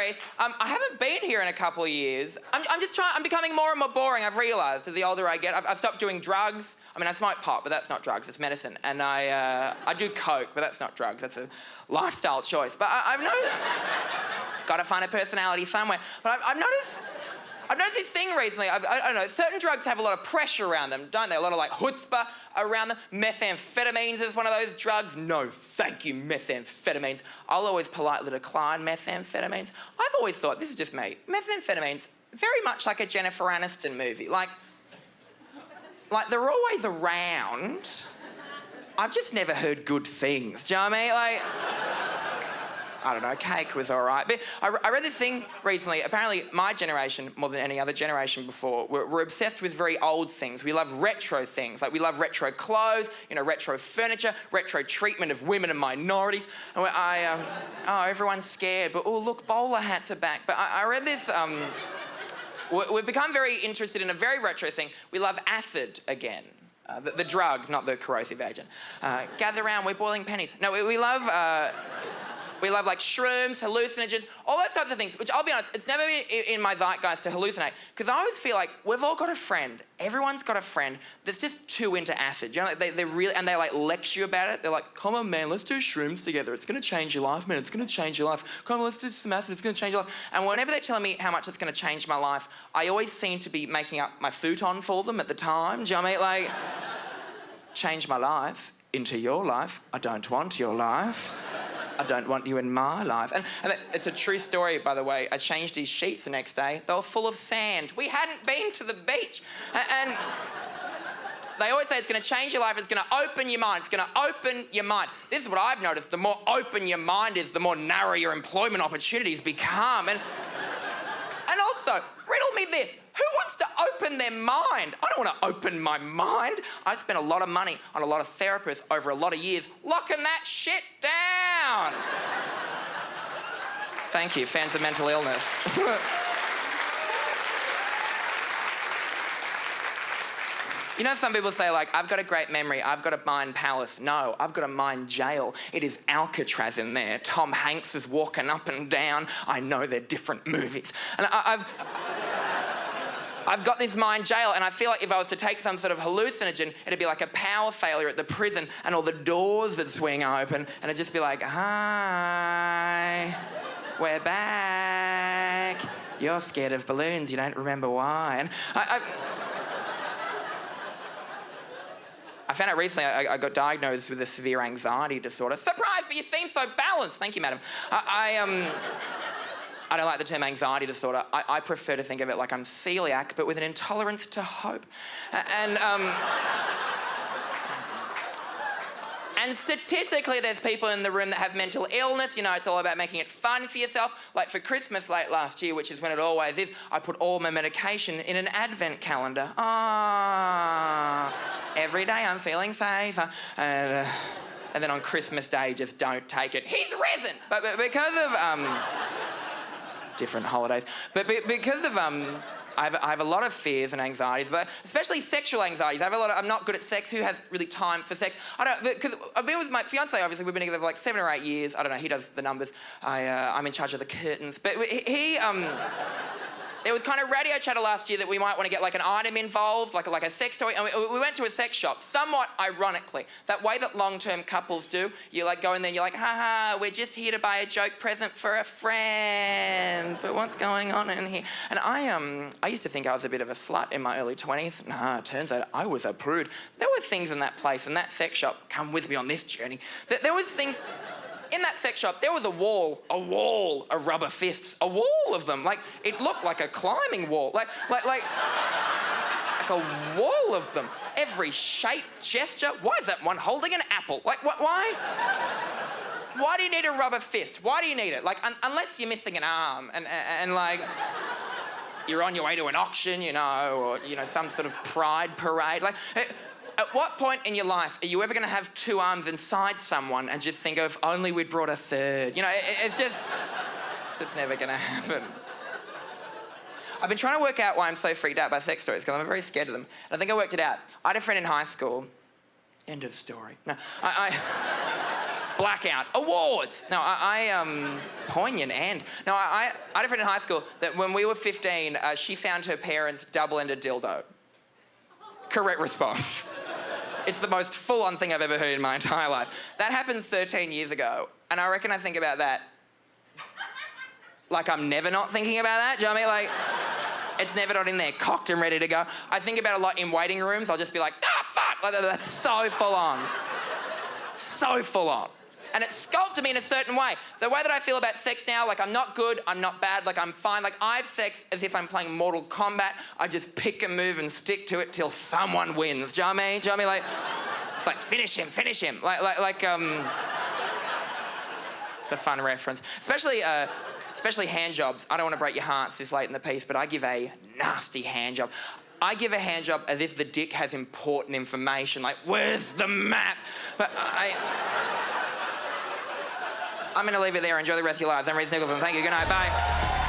Rhys. I haven't been here in a couple of years. I'm becoming more and more boring, I've realised, the older I get. I've stopped doing drugs. I mean, I smoke pot, but that's not drugs, it's medicine. And I do coke, but that's not drugs, that's a lifestyle choice. But I've noticed... Gotta find a personality somewhere. But I've noticed this thing recently. I don't know, certain drugs have a lot of pressure around them, don't they? A lot of, like, chutzpah around them. Methamphetamines is one of those drugs. No, thank you, methamphetamines. I'll always politely decline methamphetamines. I've always thought, this is just me, methamphetamines, very much like a Jennifer Aniston movie. Like, they're always around. I've just never heard good things, do you know what I mean? Like... I don't know, cake was all right. But I read this thing recently. Apparently, my generation, more than any other generation before, we're obsessed with very old things. We love retro things. Like, we love retro clothes, you know, retro furniture, retro treatment of women and minorities. And everyone's scared, but, oh, look, bowler hats are back. But I read this... we've become very interested in a very retro thing. We love acid again. The drug, not the corrosive agent. Gather round, we're boiling pennies. No, we love... We love, like, shrooms, hallucinogens, all those types of things, which, I'll be honest, it's never been in my zeitgeist to hallucinate, because I always feel like we've all got a friend, everyone's got a friend that's just too into acid. You know, like, they really, and they, like, lecture you about it. They're like, come on, man, let's do shrooms together. It's going to change your life, man. It's going to change your life. Come on, let's do some acid. It's going to change your life. And whenever they're telling me how much it's going to change my life, I always seem to be making up my futon for them at the time. Do you know what I mean? Like, change my life into your life. I don't want your life. I don't want you in my life. And it's a true story, by the way. I changed these sheets the next day. They were full of sand. We hadn't been to the beach. And they always say it's going to change your life. It's going to open your mind. It's going to open your mind. This is what I've noticed. The more open your mind is, the more narrow your employment opportunities become. And also, riddle me this. Who wants to open their mind? I don't want to open my mind. I've spent a lot of money on a lot of therapists over a lot of years locking that shit down. Thank you, fans of mental illness. You know, some people say, like, I've got a great memory, I've got a mind palace. No, I've got a mind jail. It is Alcatraz in there. Tom Hanks is walking up and down. I know they're different movies. And I've got this mind jail, and I feel like if I was to take some sort of hallucinogen, it'd be like a power failure at the prison, and all the doors would swing open, and it'd just be like, hi, we're back. You're scared of balloons, you don't remember why. And I found out recently I got diagnosed with a severe anxiety disorder. Surprise, but you seem so balanced. Thank you, madam. I don't like the term anxiety disorder. I prefer to think of it like I'm celiac, but with an intolerance to hope. And statistically, there's people in the room that have mental illness. You know, it's all about making it fun for yourself. Like for Christmas late last year, which is when it always is, I put all my medication in an advent calendar. Every day I'm feeling safer. And then on Christmas Day, just don't take it. He's risen! But because of... different holidays. But because of... I have a lot of fears and anxieties, but especially sexual anxieties. I'm not good at sex. Who has really time for sex? I don't, because I've been with my fiance, obviously, we've been together for like 7 or 8 years. I don't know, he does the numbers. I'm in charge of the curtains. But there was kind of radio chatter last year that we might want to get like an item involved, like a sex toy. And we went to a sex shop, somewhat ironically. That way that long-term couples do. You like go in there and you're like, haha, we're just here to buy a joke present for a friend. But what's going on in here? And I used to think I was a bit of a slut in my early 20s. Nah, it turns out I was a prude. There were things in that place, in that sex shop, come with me on this journey. There was things... In that sex shop, there was a wall of rubber fists, a wall of them. Like, it looked like a climbing wall, like a wall of them. Every shape, gesture. Why is that one holding an apple? Like, why? Why do you need a rubber fist? Why do you need it? Like, unless you're missing an arm and like, you're on your way to an auction, you know, or, you know, some sort of pride parade. Like, at what point in your life are you ever going to have 2 arms inside someone and just think, if only we'd brought a third? You know, it's just never going to happen. I've been trying to work out why I'm so freaked out by sex stories, because I'm very scared of them. And I think I worked it out. I had a friend in high school. End of story. No, Blackout. Awards. No, poignant end. No, I had a friend in high school that when we were 15, she found her parents' double-ended dildo. Correct response. It's the most full-on thing I've ever heard in my entire life. That happened 13 years ago, and I reckon I think about that like I'm never not thinking about that. Do you know what I mean? Like, it's never not in there, cocked and ready to go. I think about it a lot in waiting rooms. I'll just be like, fuck! Like, that's so full-on. So full-on. And it sculpted me in a certain way. The way that I feel about sex now, like I'm not good, I'm not bad, like I'm fine. Like I have sex as if I'm playing Mortal Kombat. I just pick a move and stick to it till someone wins. Do you know what I mean? Do you know what I mean? Like, it's like, finish him. It's a fun reference. Especially hand jobs. I don't want to break your hearts this late in the piece, but I give a nasty hand job. I give a hand job as if the dick has important information, like, where's the map? But I'm going to leave it there. Enjoy the rest of your lives. I'm Rhys Nicholson. Thank you. Good night. Bye.